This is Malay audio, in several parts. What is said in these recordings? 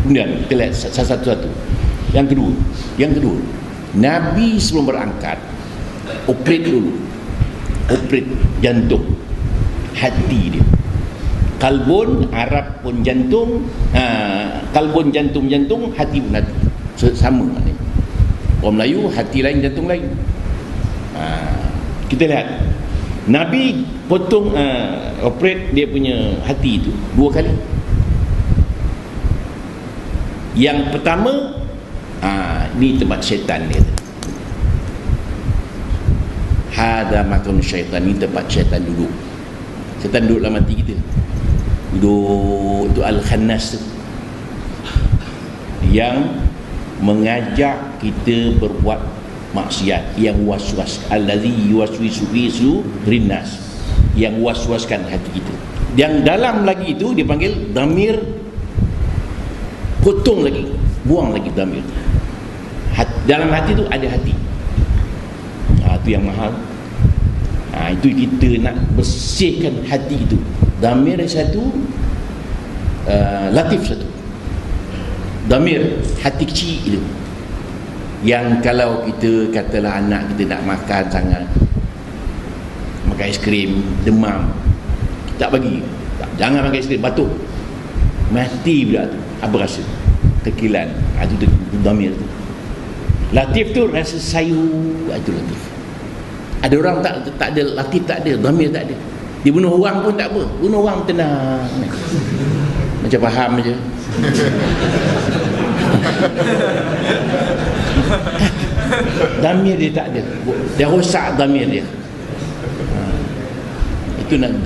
Kemudian kita lihat satu-satu. Yang kedua, Nabi sebelum berangkat operate jantung, hati dia. Kalbun, Arab pun jantung, kalbun jantung, hati pun hati, sama maknanya. Orang Melayu hati lain, jantung lain. Kita lihat Nabi potong operate dia punya hati itu 2 kali. Yang pertama, ni tempat syaitan dia. Hada makam syaitan, ni tempat syaitan duduk. Syaitan duduk dalam hati kita. Duduk tu Al-Khannas tu, yang mengajak kita berbuat maksiat, yang waswas, allazi yuwaswisu fi sudurinnas, yang waswaskan hati kita. Yang dalam lagi itu dipanggil damir, potong lagi, buang lagi damir. Dalam hati tu ada hati. Itu yang mahal. Itu kita nak bersihkan hati itu. Damir satu, latif satu. Damir, hati kecil itu, yang kalau kita katalah anak kita nak makan sangat, makan aiskrim, demam, kita tak bagi, jangan makan aiskrim, batuk, mati pula tu. Apa rasa? Tekilan. Itu damir tu. Latif tu rasa sayu, itu latif. Ada orang tak ada latif, tak ada damir, tak ada. Dia bunuh orang pun tak apa, bunuh orang tenang, macam faham je. Damir dia tak ada, dia rosak damir dia. Itu nak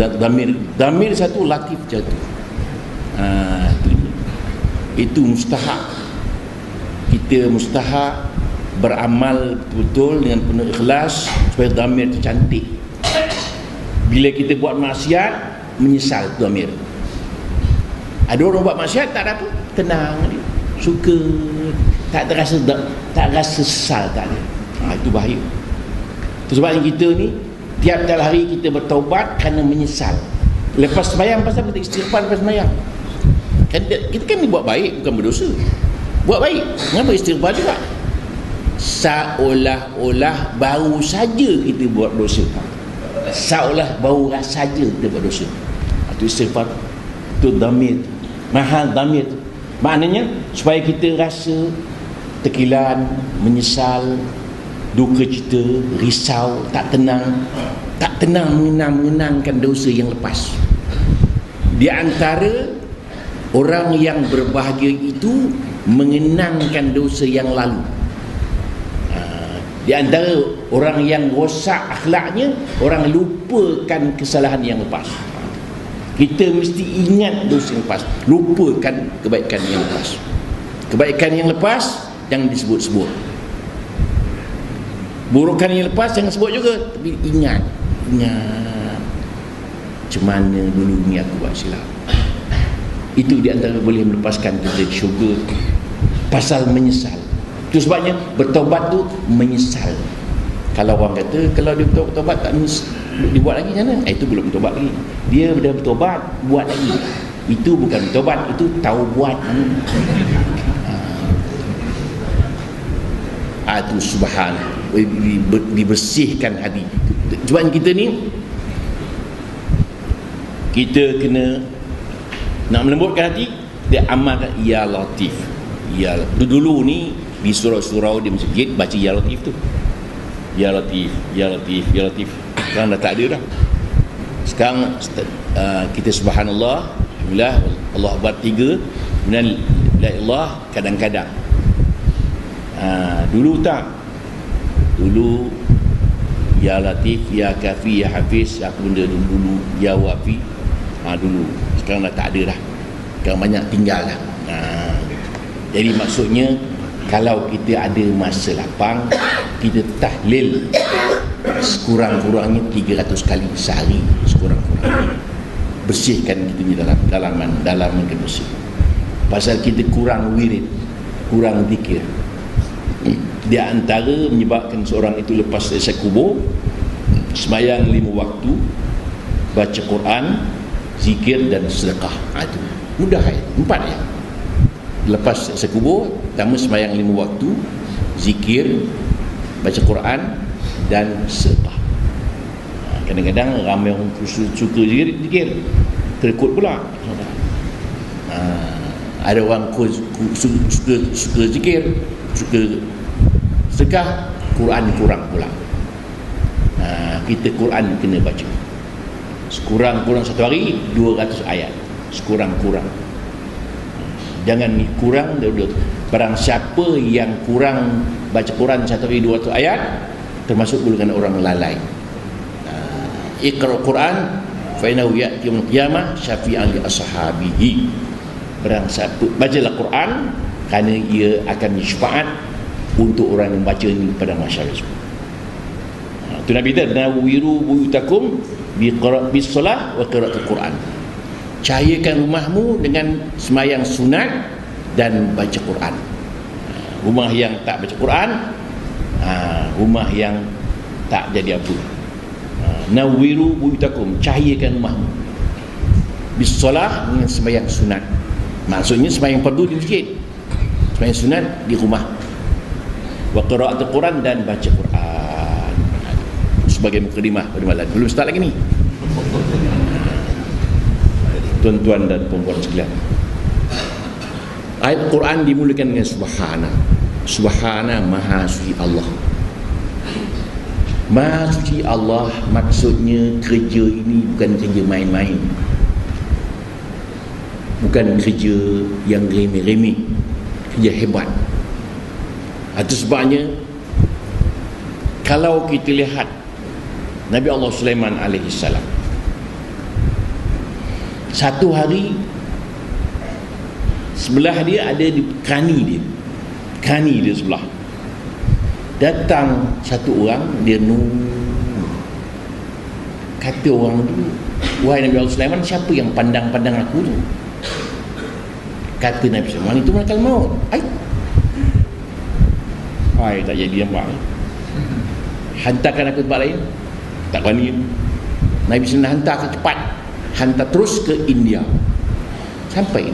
damir satu, latif jatuh. Itu mustahak. Kita mustahak beramal betul dengan penuh ikhlas supaya damir itu cantik. Bila kita buat maksiat, menyesal damir. Ada orang buat maksiat tak ada apa, tenang dia, suka, tak rasa sesal, tak ada. Itu bahaya. Itu sebabnya kita ni tiap-tiap hari kita bertaubat kerana menyesal. Lepas sembahyang, pasal kita istighfar lepas sembahyang. Kita kan buat baik, bukan berdosa. Buat baik, kenapa istighfar juga? Seolah-olah baru saja kita buat dosa. Seolah baru saja kita buat dosa. Itu istighfar. Itu damir, mahal damir. Maknanya supaya kita rasa tekilan, menyesal, duka cita, risau, tak tenang mengenangkan dosa yang lepas. Di antara orang yang berbahagia itu mengenangkan dosa yang lalu. Di antara orang yang rosak akhlaknya, orang lupakan kesalahan yang lepas. Kita mesti ingat dosa yang lepas, lupakan kebaikan yang lepas. Kebaikan yang lepas jangan disebut-sebut, burukan yang lepas jangan sebut juga, tapi ingat macam mana dulu ni aku buat silap. Itu di antara boleh melepaskan kita dari syurga. Pasal menyesal. Itu sebabnya bertaubat tu menyesal. Kalau orang kata kalau dia bertaubat tak menyesal, dibuat lagi macam mana? Itu belum bertaubat lagi. Dia dah bertaubat, buat lagi. Itu bukan bertaubat, itu taubat. Itu subhan, dibersihkan hati. Sebab kita ni, kita kena nak melembutkan hati, dia amalkan Ya Latif. Dulu ni di surau-surau di masjid baca Ya Latif tu. Ya Latif, Ya Latif, Ya Latif. Sekarang dah tak ada dah. Sekarang kita subhanallah, alhamdulillah, Allah Akbar 3, kemudian la ilallah kadang-kadang. Dulu tak. Dulu Ya Latif, Ya Kafi, Ya Hafiz, apa benda dulu, Ya Wafi. Dulu. Sekarang dah tak ada dah. Sekarang banyak tinggal dah. Jadi maksudnya, kalau kita ada masa lapang, kita tahlil sekurang-kurangnya 300 kali sehari, sekurang-kurangnya. Bersihkan kita ni dalam kita bersih. Pasal kita kurang wirid, kurang zikir. Di antara menyebabkan seorang itu lepas selesai kubur, sembahyang 5 waktu, baca Quran, zikir dan sedekah. Itu mudah ya, 4 ya. lepas sekubur, pertama sembahyang 5 waktu, zikir, baca Quran dan sedekah. Kadang-kadang ramai orang suka zikir, terikut pula. Ada orang suka zikir, suka sedekah, Quran kurang pula. Kita Quran kena baca sekurang-kurang satu hari 200 ayat, sekurang-kurang. Jangan kurang. Barang siapa yang kurang baca Quran satu hari 200 ayat, termasuk golongan orang lalai. Iqra Quran fa innahu ya'ti yaumil qiyamah syafi'an li ashabihi. Barang siapa bacalah Quran, kerana ia akan syafaat untuk orang yang baca ini pada masyarakat. Itu Nabi kata, nawiru buyutakum bis-salah wa qiraatul Quran. Cahayakan rumahmu dengan sembahyang sunat dan baca Quran. Rumah yang tak baca Quran, rumah yang tak jadi apa. Nawiru buyutakum, cahayakan rumahmu bis-salah dengan sembahyang sunat. Maksudnya sembahyang fardu di masjid, sembahyang sunat di rumah. Wa qiraatul Quran, dan baca Quran. Sebagai mukadimah pada malam. Belum start lagi ni. Tuan-tuan dan puan-puan sekalian, ayat Quran dimulakan dengan subhana. Subhana, maha suci Allah. Maha suci Allah, maksudnya kerja ini bukan kerja main-main, bukan kerja yang remeh-remeh, kerja hebat. Itu sebabnya kalau kita lihat Nabi Allah Sulaiman alaihi salam, satu hari sebelah dia ada di kani dia sebelah, datang satu orang, dia kata orang tu, wahai Nabi Allah Sulaiman, siapa yang pandang-pandang aku tu? Kata Nabi Sulaiman, itu malaikat maut. Hai, tak jadi nampak. Hantarkan aku tempat lain, tak berani. Nabi Sulaiman hantar ke cepat, hantar terus ke India. Sampai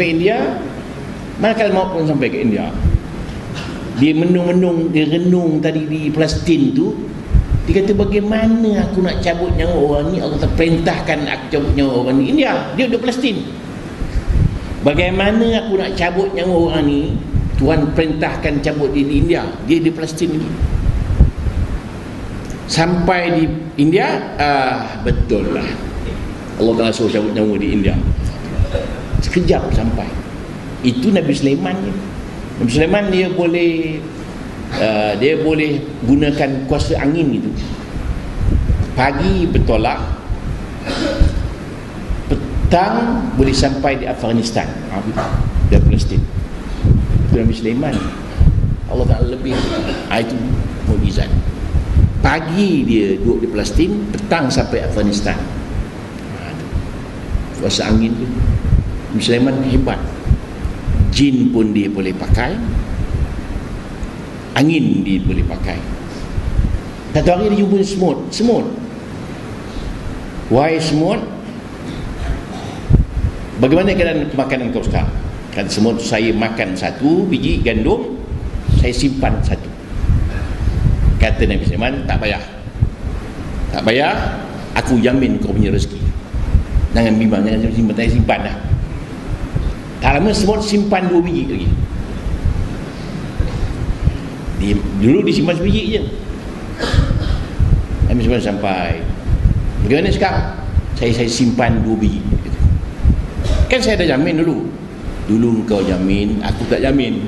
India, malaikat maut pun sampai ke India. Dia dia renung tadi di Palestin tu. Dia kata, bagaimana aku nak cabut nyawa orang ni? Allah terperintahkan aku cabut nyawa orang ni. India, dia duduk Palestin. Bagaimana aku nak cabut nyawa orang ni? Tuhan perintahkan cabut dia di India, dia di Palestin ni. Sampai di India, betul lah, Allah Ta'ala suruh cabut nyawa di India. Sekejap sampai. Itu Nabi Sulaiman ni. Nabi Sulaiman dia boleh gunakan kuasa angin itu. Pagi bertolak, petang boleh sampai di Afghanistan, di Palestin. Itu Nabi Sulaiman. Allah Ta'ala lebih. Itu mukjizat. Pagi dia duduk di Palestin, petang sampai Afghanistan. Kuasa angin tu Nabi Sulaiman hebat. Jin pun dia boleh pakai, angin dia boleh pakai. Satu hari dia jumpa semut. Wahai semut, bagaimana keadaan makanan kau sekarang? Kata semut, saya makan 1 biji gandum, saya simpan 1. Kata Nabi Sulaiman, tak payah, aku jamin kau punya rezeki. Jangan bimbang, jangan simpan dah. Tak lama semut simpan 2 biji lagi. Dulu disimpan sebiji je. Nabi Sulaiman sampai, bagaimana sekarang? Saya simpan 2 biji. Kan saya dah jamin dulu engkau jamin, aku tak jamin.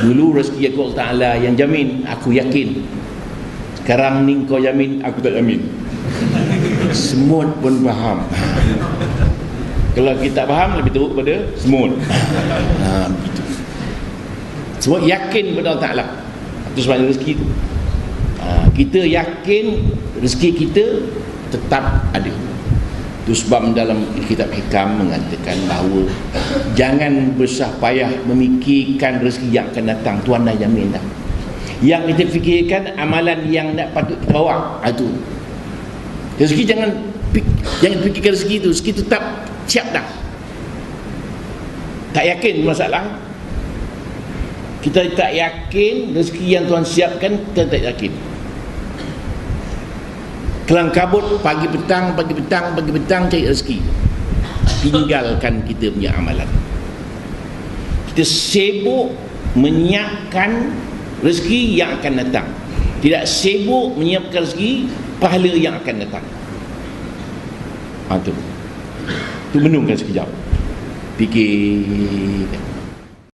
Dulu rezeki aku Allah Ta'ala yang jamin, aku yakin. Sekarang ni kau jamin, aku tak jamin. Semut pun faham. Kalau kita faham, lebih teruk pada semut. Begitu. Semut yakin pada Allah Ta'ala. Itu sebabnya rezeki tu. Kita yakin rezeki kita tetap ada. Itu sebab dalam kitab Hikam mengatakan bahawa jangan bersusah payah memikirkan rezeki yang akan datang. Tuhan dah jamin dah. Yang kita fikirkan amalan yang nak patut kita bawa. Itu rezeki, jangan fikirkan rezeki itu. Rezeki tetap siap dah. Tak yakin masalah. Kita tak yakin rezeki yang Tuhan siapkan, kita tak yakin. Kelang kabut pagi petang cari rezeki. Tinggalkan kita punya amalan. Kita sibuk menyiapkan rezeki yang akan datang, tidak sibuk menyiapkan rezeki pahala yang akan datang. Tu menungkan sekejap, fikir.